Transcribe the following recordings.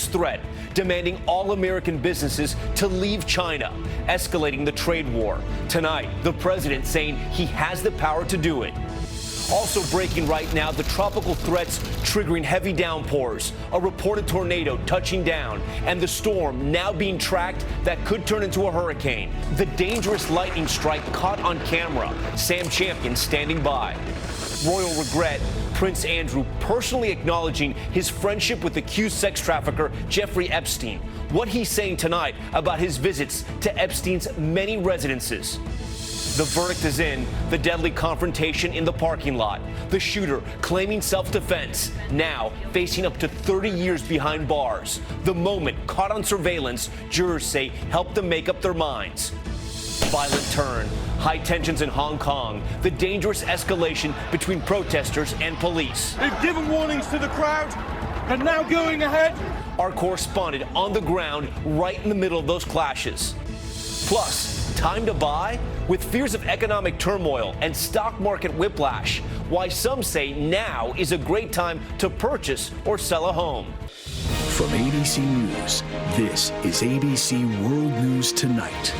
threat, demanding all American businesses to leave China, escalating the trade war. Tonight, the president saying he has the power to do it. Also breaking right now, the tropical threats triggering heavy downpours, a reported tornado touching down, and the storm now being tracked that could turn into a hurricane. The dangerous lightning strike caught on camera. Sam Champion standing by. Royal regret, Prince Andrew personally acknowledging his friendship with accused sex trafficker Jeffrey Epstein. What he's saying tonight about his visits to Epstein's many residences. The verdict is in, the deadly confrontation in the parking lot. The shooter claiming self-defense, now facing up to 30 years behind bars. The moment caught on surveillance, jurors say helped them make up their minds. Violent turn, high tensions in Hong Kong, the dangerous escalation between protesters and police. They've given warnings to the crowd and now going ahead. Our correspondent on the ground right in the middle of those clashes. Plus, time to buy? With fears of economic turmoil and stock market whiplash, why some say now is a great time to purchase or sell a home. From ABC News, this is ABC World News Tonight.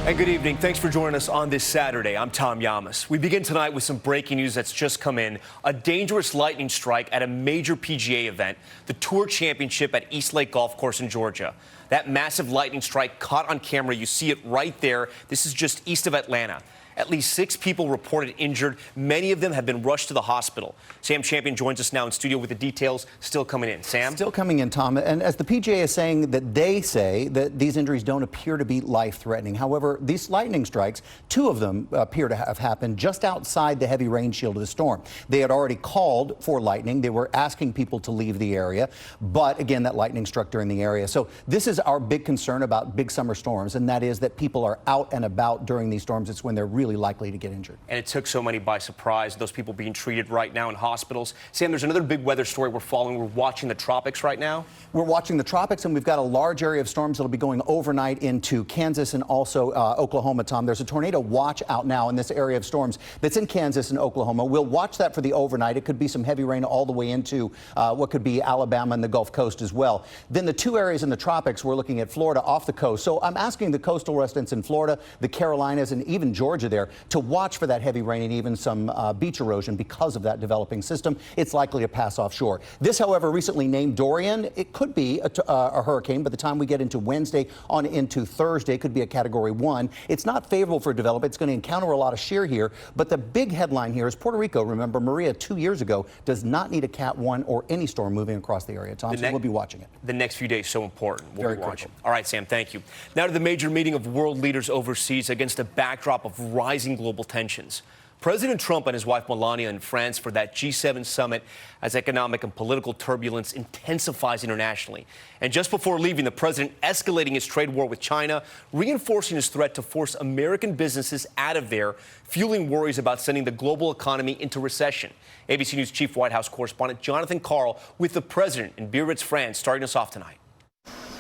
And good evening. Thanks for joining us on this Saturday. I'm Tom Yamas. We begin tonight with some breaking news that's just come in. A dangerous lightning strike at a major PGA event, the Tour Championship at East Lake Golf Course in Georgia. That massive lightning strike caught on camera. You see it right there. This is just east of Atlanta. At least 6 people reported injured. Many of them have been rushed to the hospital. Sam Champion joins us now in studio with the details still coming in. Sam? Still coming in, Tom. And as the PGA is saying that they say that these injuries don't appear to be life-threatening. However, these lightning strikes, 2 of them appear to have happened just outside the heavy rain shield of the storm. They had already called for lightning. They were asking people to leave the area. But again, that lightning struck during the area. So this is our big concern about big summer storms, and that is that people are out and about during these storms. It's when they're really likely to get injured. And it took so many by surprise, those people being treated right now in hospitals. Sam, there's another big weather story we're following. We're watching the tropics right now. We're watching the tropics, and we've got a large area of storms that'll be going overnight into Kansas and also Oklahoma, Tom. There's a tornado watch out now in this area of storms that's in Kansas and Oklahoma. We'll watch that for the overnight. It could be some heavy rain all the way into what could be Alabama and the Gulf Coast as well. Then the 2 areas in the tropics, we're looking at Florida off the coast. So I'm asking the coastal residents in Florida, the Carolinas, and even Georgia there to watch for that heavy rain and even some beach erosion because of that developing system. It's likely to pass offshore. This, however, recently named Dorian, it could be a hurricane. By the time we get into Wednesday on into Thursday, it could be a Category 1. It's not favorable for development. It's going to encounter a lot of shear here. But the big headline here is Puerto Rico. Remember, Maria 2 years ago does not need a Cat 1 or any storm moving across the area, Tom. So we'll be watching it. The next few days so important. Very critical. All right, Sam, thank you. Now to the major meeting of world leaders overseas against a backdrop of rising global tensions. President Trump and his wife Melania in France for that G7 summit as economic and political turbulence intensifies internationally. And just before leaving, the president escalating his trade war with China, reinforcing his threat to force American businesses out of there, fueling worries about sending the global economy into recession. ABC News Chief White House correspondent Jonathan Karl with the president in Biarritz, France, starting us off tonight.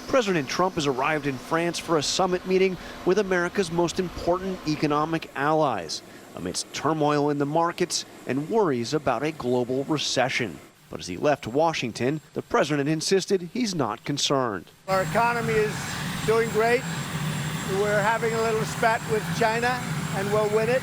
President Trump has arrived in France for a summit meeting with America's most important economic allies, amidst turmoil in the markets and worries about a global recession. But as he left Washington, the president insisted he's not concerned. Our economy is doing great. We're having a little spat with China, and we'll win it.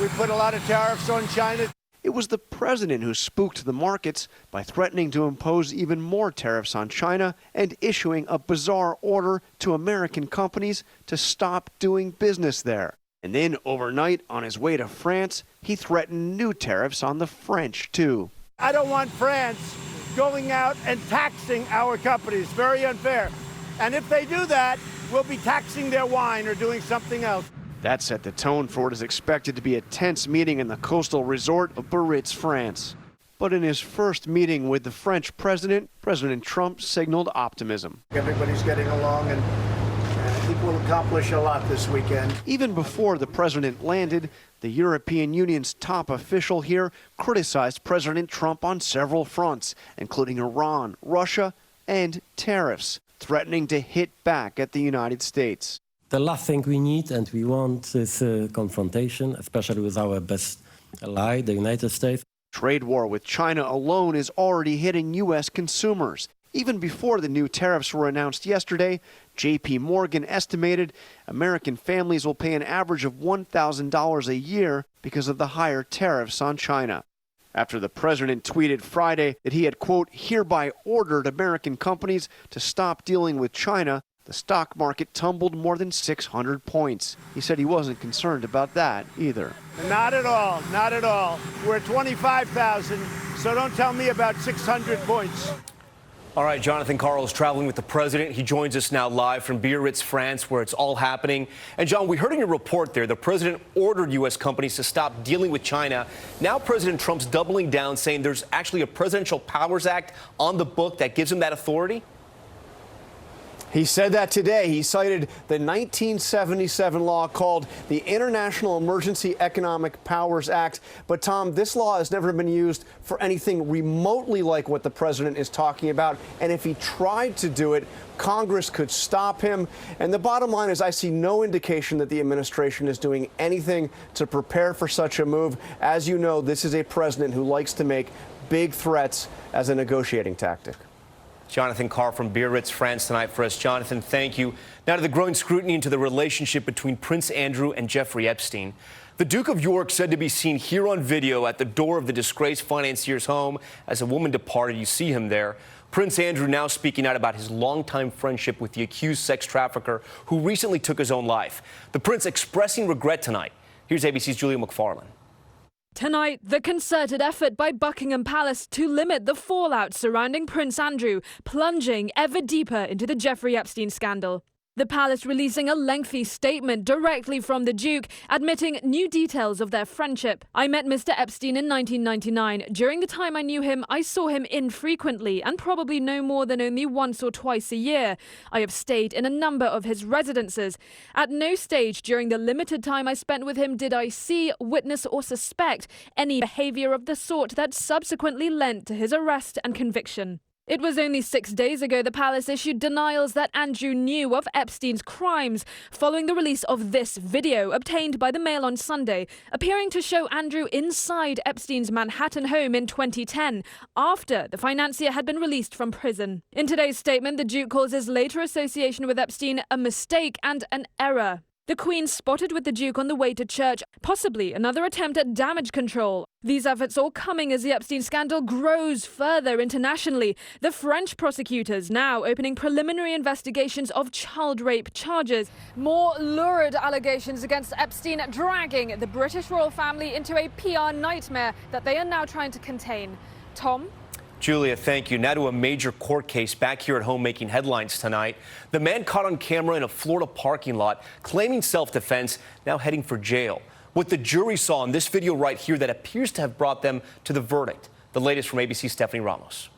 We put a lot of tariffs on China. It was the president who spooked the markets by threatening to impose even more tariffs on China and issuing a bizarre order to American companies to stop doing business there. And then overnight, on his way to France, he threatened new tariffs on the French, too. I don't want France going out and taxing our companies. Very unfair. And if they do that, we'll be taxing their wine or doing something else. That set the tone for what is expected to be a tense meeting in the coastal resort of Biarritz, France. But in his first meeting with the French president, President Trump signaled optimism. Everybody's getting along, and I think we'll accomplish a lot this weekend. Even before the president landed, the European Union's top official here criticized President Trump on several fronts, including Iran, Russia, and tariffs, threatening to hit back at the United States. The last thing we need and we want is confrontation, especially with our best ally, the United States. Trade war with China alone is already hitting U.S. consumers. Even before the new tariffs were announced yesterday, J.P. Morgan estimated American families will pay an average of $1,000 a year because of the higher tariffs on China. After the president tweeted Friday that he had, quote, hereby ordered American companies to stop dealing with China, the stock market tumbled more than 600 points. He said he wasn't concerned about that either. Not at all, not at all. We're at 25,000, so don't tell me about 600 points. All right, Jonathan Karl is traveling with the president. He joins us now live from Biarritz, France, where it's all happening. And John, we heard in your report there, the president ordered U.S. companies to stop dealing with China. Now President Trump's doubling down, saying there's actually a Presidential Powers Act on the book that gives him that authority. He said that today. He cited the 1977 law called the International Emergency Economic Powers Act. But, Tom, this law has never been used for anything remotely like what the president is talking about. And if he tried to do it, Congress could stop him. And the bottom line is I see no indication that the administration is doing anything to prepare for such a move. As you know, this is a president who likes to make big threats as a negotiating tactic. Jonathan Karl from Biarritz, France tonight for us. Jonathan, thank you. Now to the growing scrutiny into the relationship between Prince Andrew and Jeffrey Epstein. The Duke of York said to be seen here on video at the door of the disgraced financier's home as a woman departed. You see him there. Prince Andrew now speaking out about his longtime friendship with the accused sex trafficker who recently took his own life. The prince expressing regret tonight. Here's ABC's Julia McFarlane. Tonight, the concerted effort by Buckingham Palace to limit the fallout surrounding Prince Andrew, plunging ever deeper into the Jeffrey Epstein scandal. The palace releasing a lengthy statement directly from the Duke, admitting new details of their friendship. I met Mr. Epstein in 1999. During the time I knew him, I saw him infrequently and probably no more than only once or twice a year. I have stayed in a number of his residences. At no stage during the limited time I spent with him did I see, witness or suspect any behavior of the sort that subsequently led to his arrest and conviction. It was only 6 days ago the palace issued denials that Andrew knew of Epstein's crimes, following the release of this video obtained by the Mail on Sunday, appearing to show Andrew inside Epstein's Manhattan home in 2010, after the financier had been released from prison. In today's statement, the Duke calls his later association with Epstein a mistake and an error. The Queen spotted with the Duke on the way to church, possibly another attempt at damage control. These efforts all coming as the Epstein scandal grows further internationally. The French prosecutors now opening preliminary investigations of child rape charges. More lurid allegations against Epstein, dragging the British royal family into a PR nightmare that they are now trying to contain. Tom? Julia, thank you. Now to a major court case back here at home making headlines tonight. The man caught on camera in a Florida parking lot claiming self-defense, now heading for jail. What the jury saw in this video right here that appears to have brought them to the verdict. The latest from ABC's Stephanie Ramos.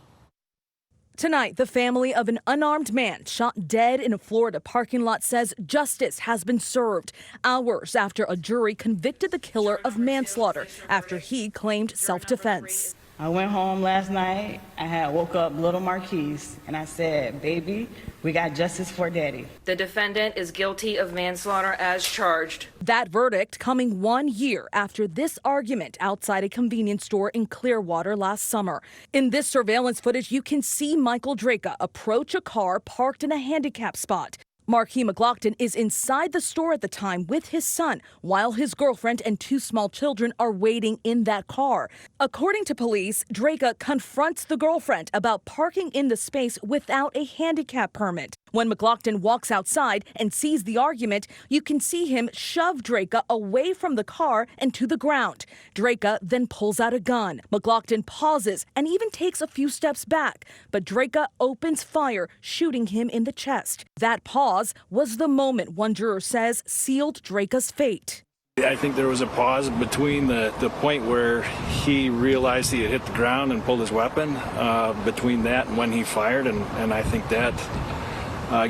Tonight, the family of an unarmed man shot dead in a Florida parking lot says justice has been served hours after a jury convicted the killer of manslaughter after he claimed self-defense. I went home last night. I had woke up little Marquise, and I said, baby, we got justice for daddy. The defendant is guilty of manslaughter as charged. That verdict coming 1 year after this argument outside a convenience store in Clearwater last summer. In this surveillance footage, you can see Michael Draka approach a car parked in a handicap spot. Marquis McLaughlin is inside the store at the time with his son, while his girlfriend and 2 small children are waiting in that car. According to police, Draka confronts the girlfriend about parking in the space without a handicap permit. When McLaughlin walks outside and sees the argument, you can see him shove Draka away from the car and to the ground. Draka then pulls out a gun. McLaughlin pauses and even takes a few steps back, but Draka opens fire, shooting him in the chest. That pause was the moment, one juror says, sealed Draka's fate. I think there was a pause between the point where he realized he had hit the ground and pulled his weapon, between that and when he fired, and I think that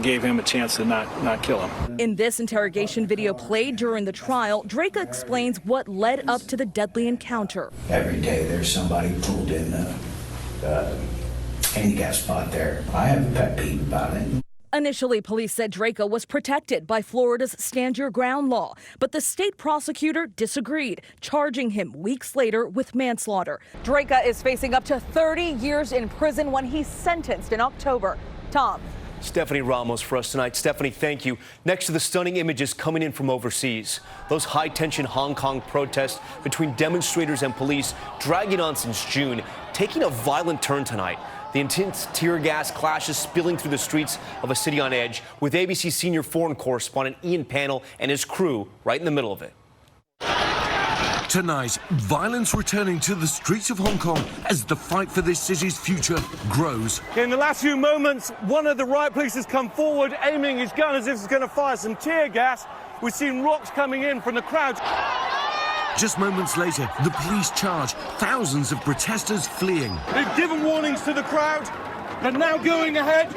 gave him a chance to not kill him. In this interrogation video played during the trial, Draka explains what led up to the deadly encounter. Every day there's somebody pulled in the handicap spot there. I have a pet peeve about it. Initially, police said Draco was protected by Florida's Stand Your Ground law, but the state prosecutor disagreed, charging him weeks later with manslaughter. Draco is facing up to 30 years in prison when he's sentenced in October. Tom. Stephanie Ramos for us tonight. Stephanie, thank you. Next to the stunning images coming in from overseas, those high-tension Hong Kong protests between demonstrators and police dragging on since June, taking a violent turn tonight. The intense tear gas clashes spilling through the streets of a city on edge, with ABC senior foreign correspondent Ian Pannell and his crew right in the middle of it. Tonight, violence returning to the streets of Hong Kong as the fight for this city's future grows. In the last few moments, one of the riot police has come forward, aiming his gun as if he's going to fire some tear gas. We've seen rocks coming in from the crowd. Just moments later, the police charge, thousands of protesters fleeing. They've given warnings to the crowd. They're now going ahead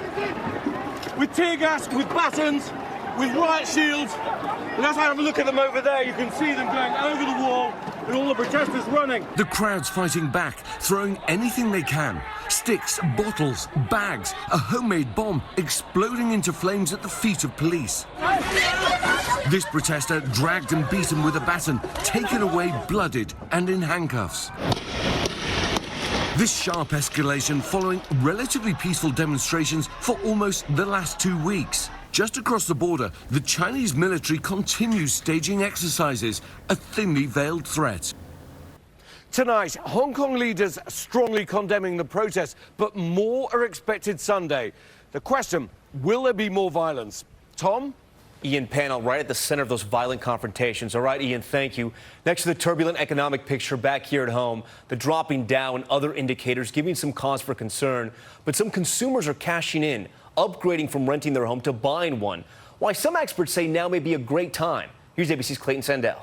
with tear gas, with batons, with riot shields. Let's have a look at them over there. You can see them going over the wall and all the protesters running. The crowd's fighting back, throwing anything they can. Sticks, bottles, bags, a homemade bomb exploding into flames at the feet of police. This protester dragged and beaten with a baton, taken away blooded and in handcuffs. This sharp escalation following relatively peaceful demonstrations for almost the last 2 weeks. Just across the border, the Chinese military continues staging exercises, a thinly veiled threat. Tonight, Hong Kong leaders strongly condemning the protests, but more are expected Sunday. The question, will there be more violence? Tom? Ian Pannell right at the center of those violent confrontations. All right, Ian, thank you. Next to the turbulent economic picture back here at home, the dropping Dow and other indicators giving some cause for concern. But some consumers are cashing in, upgrading from renting their home to buying one. Why some experts say now may be a great time. Here's ABC's Clayton Sandell.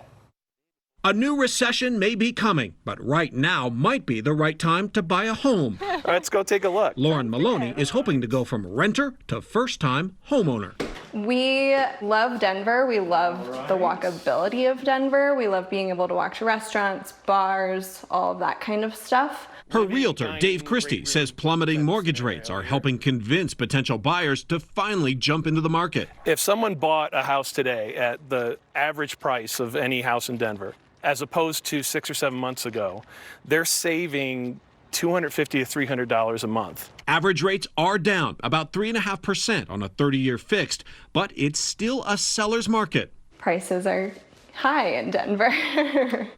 A new recession may be coming, but right now might be the right time to buy a home. Let's go take a look. Lauren Maloney is hoping to go from renter to first-time homeowner. We love Denver. We love the walkability of Denver. We love being able to walk to restaurants, bars, all of that kind of stuff. Her realtor, Dave Christie, says plummeting mortgage rates are helping convince potential buyers to finally jump into the market. If someone bought a house today at the average price of any house in Denver, as opposed to 6 or 7 months ago, they're saving $250 to $300 a month. Average rates are down about 3.5% on a 30-year fixed, but it's still a seller's market. Prices are high in Denver.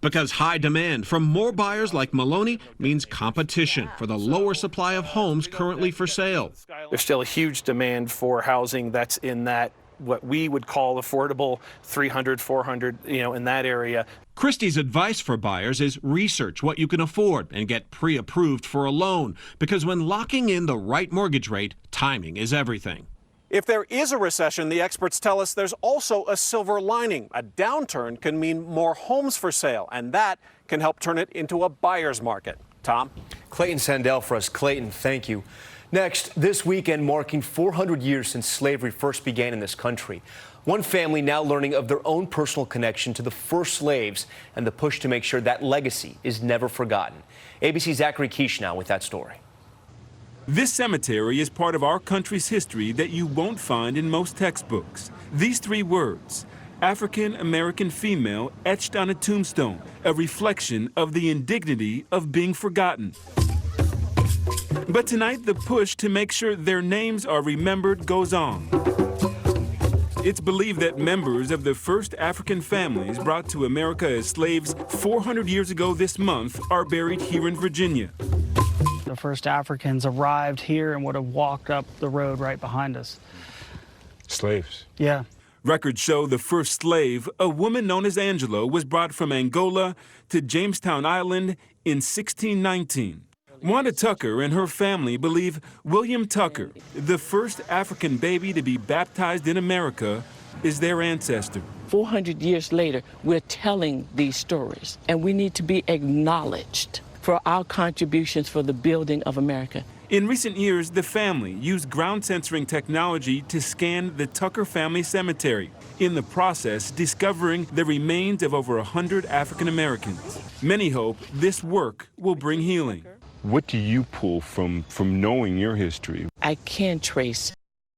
Because high demand from more buyers like Maloney means competition for the lower supply of homes currently for sale. There's still a huge demand for housing that's in that what we would call affordable 300, 400, in that area. Christie's advice for buyers is research what you can afford and get pre-approved for a loan, because when locking in the right mortgage rate, timing is everything. If there is a recession, the experts tell us there's also a silver lining. A downturn can mean more homes for sale, and that can help turn it into a buyer's market. Tom? Clayton Sandell for us. Clayton, thank you. Next, this weekend marking 400 years since slavery first began in this country. One family now learning of their own personal connection to the first slaves and the push to make sure that legacy is never forgotten. ABC's Zachary Keish now with that story. This cemetery is part of our country's history that you won't find in most textbooks. These 3 words, African American female, etched on a tombstone, a reflection of the indignity of being forgotten. But tonight, the push to make sure their names are remembered goes on. It's believed that members of the first African families brought to America as slaves 400 years ago this month are buried here in Virginia. The first Africans arrived here and would have walked up the road right behind us. Slaves? Yeah. Records show the first slave, a woman known as Angela, was brought from Angola to Jamestown Island in 1619. Wanda Tucker and her family believe William Tucker, the first African baby to be baptized in America, is their ancestor. 400 years later, we're telling these stories, and we need to be acknowledged for our contributions for the building of America. In recent years, the family used ground sensing technology to scan the Tucker family cemetery, in the process discovering the remains of over 100 African Americans. Many hope this work will bring healing. What do you pull from knowing your history? I can trace